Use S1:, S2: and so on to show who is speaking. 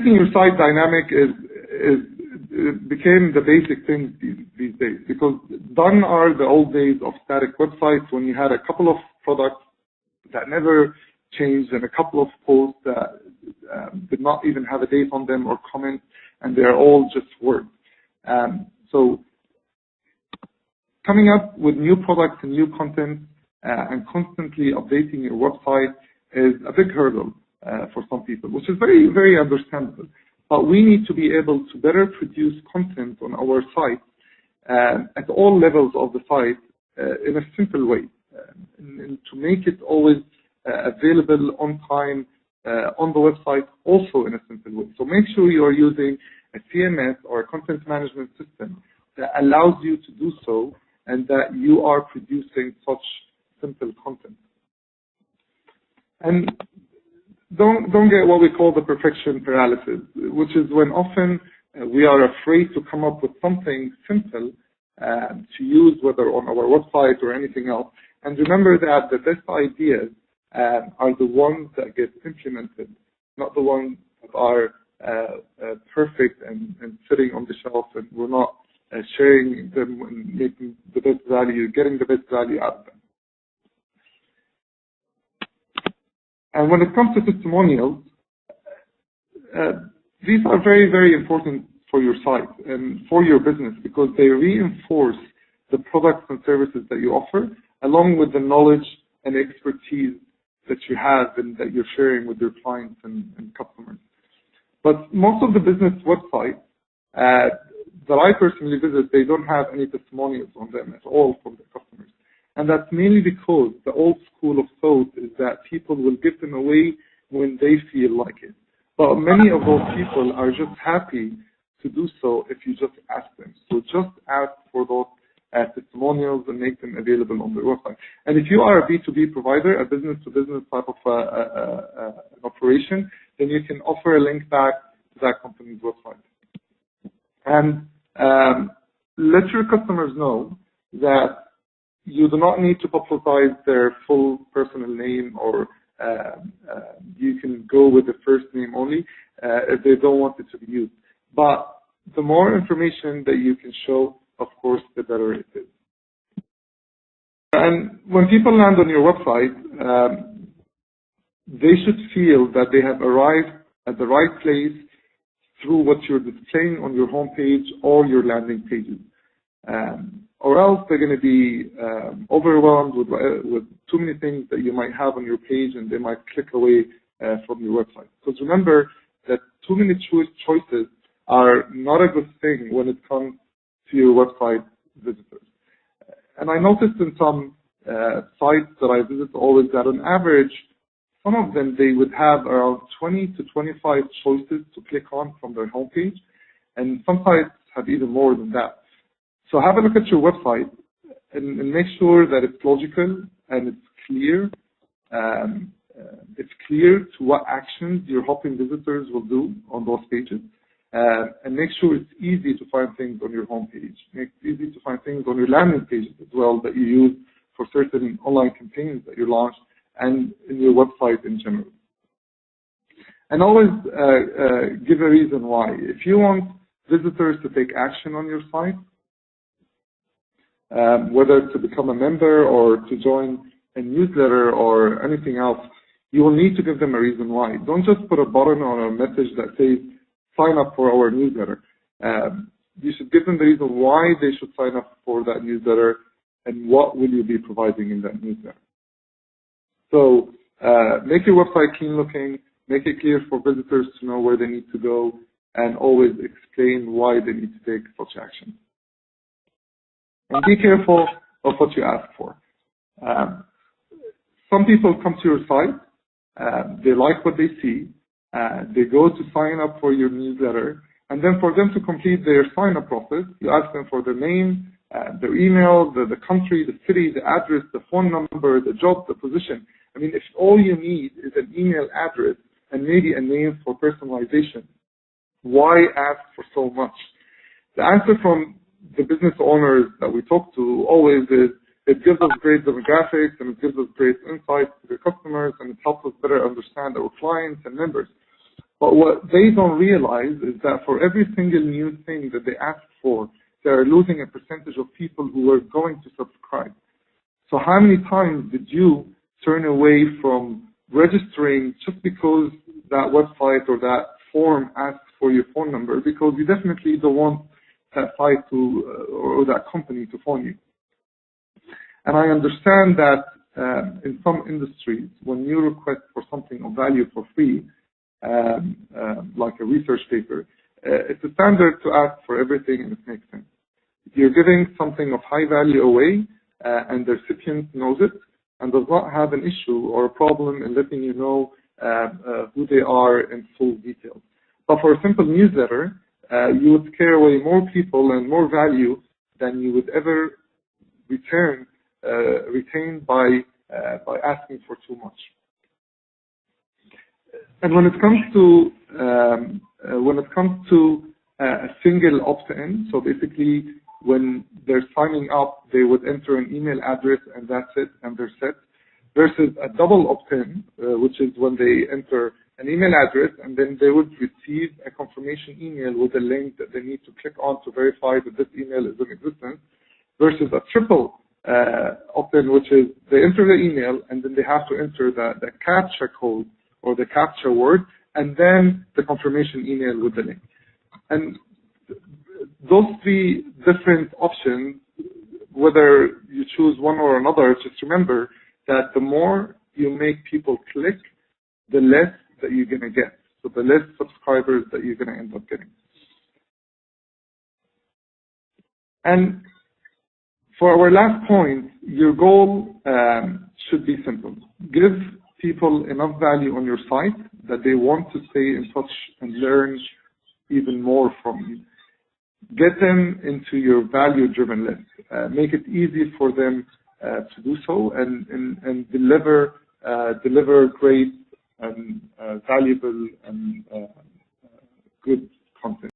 S1: Making your site dynamic became the basic thing these days, because done are the old days of static websites when you had a couple of products that never changed and a couple of posts that did not even have a date on them or comments, and they're all just words. So coming up with new products and new content and constantly updating your website is a big hurdle for some people, which is very, very understandable. But we need to be able to better produce content on our site at all levels of the site in a simple way, and to make it always available on time on the website also in a simple way. So make sure you are using a CMS or a content management system that allows you to do so, and that you are producing such simple content. And don't get what we call the perfection paralysis, which is when often we are afraid to come up with something simple to use, whether on our website or anything else. And remember that the best ideas are the ones that get implemented, not the ones that are perfect and sitting on the shelf, and we're not sharing them and making the best value, getting the best value out of them. And when it comes to testimonials, these are very, very important for your site and for your business, because they reinforce the products and services that you offer, along with the knowledge and expertise that you have and that you're sharing with your clients and customers. But most of the business websites that I personally visit, they don't have any testimonials on them at all from the customers. And that's mainly because the old school of thought is that people will give them away when they feel like it. But many of those people are just happy to do so if you just ask them. So just ask for those testimonials and make them available on their website. And if you are a B2B provider, a business-to-business type of an operation, then you can offer a link back to that company's website. And let your customers know that you do not need to publicize their full personal name, or you can go with the first name only if they don't want it to be used. But the more information that you can show, of course, the better it is. And when people land on your website, they should feel that they have arrived at the right place through what you're displaying on your homepage or your landing pages. Or else they're going to be overwhelmed with too many things that you might have on your page, and they might click away from your website. Because remember that too many choices are not a good thing when it comes to your website visitors. And I noticed in some sites that I visit always that on average, some of them, they would have around 20 to 25 choices to click on from their homepage, and some sites have even more than that. So have a look at your website and make sure that it's logical and it's clear. It's clear to what actions you're hoping visitors will do on those pages. And make sure it's easy to find things on your homepage. Make it easy to find things on your landing pages as well that you use for certain online campaigns that you launch, and in your website in general. And always give a reason why. If you want visitors to take action on your site, whether to become a member or to join a newsletter or anything else, you will need to give them a reason why. Don't just put a button on a message that says, sign up for our newsletter. You should give them the reason why they should sign up for that newsletter and what will you be providing in that newsletter. So make your website clean looking, make it clear for visitors to know where they need to go, and always explain why they need to take such action. And be careful of what you ask for. Some people come to your site, they like what they see, they go to sign up for your newsletter, and then for them to complete their sign-up process, you ask them for their name, their email, the country, the city, the address, the phone number, the job, the position. I mean, if all you need is an email address and maybe a name for personalization, why ask for so much? The answer from the business owners that we talk to always is, it gives us great demographics and it gives us great insights to the customers, and it helps us better understand our clients and members. But what they don't realize is that for every single new thing that they ask for, they're losing a percentage of people who are going to subscribe. So how many times did you turn away from registering just because that website or that form asks for your phone number, because you definitely don't want that site to or that company to phone you? And I understand that in some industries, when you request for something of value for free, like a research paper, it's a standard to ask for everything, and it makes sense. If you're giving something of high value away, and the recipient knows it and does not have an issue or a problem in letting you know who they are in full detail. But for a simple newsletter, you would scare away more people and more value than you would ever retain by asking for too much. And when it comes to a single opt-in, so basically when they're signing up, they would enter an email address and that's it, and they're set, versus a double opt-in, which is when they enter an email address and then they would receive a confirmation email with a link that they need to click on to verify that this email is in existence, versus a triple opt-in, which is they enter the email and then they have to enter the CAPTCHA code or the CAPTCHA word, and then the confirmation email with the link. And those three different options, whether you choose one or another, just remember that the more you make people click, the less that you're going to get. So the less subscribers that you're going to end up getting. And for our last point, your goal should be simple. Give people enough value on your site that they want to stay in touch and learn even more from you. Get them into your value-driven list. Make it easy for them to do so, and deliver great and valuable and good content.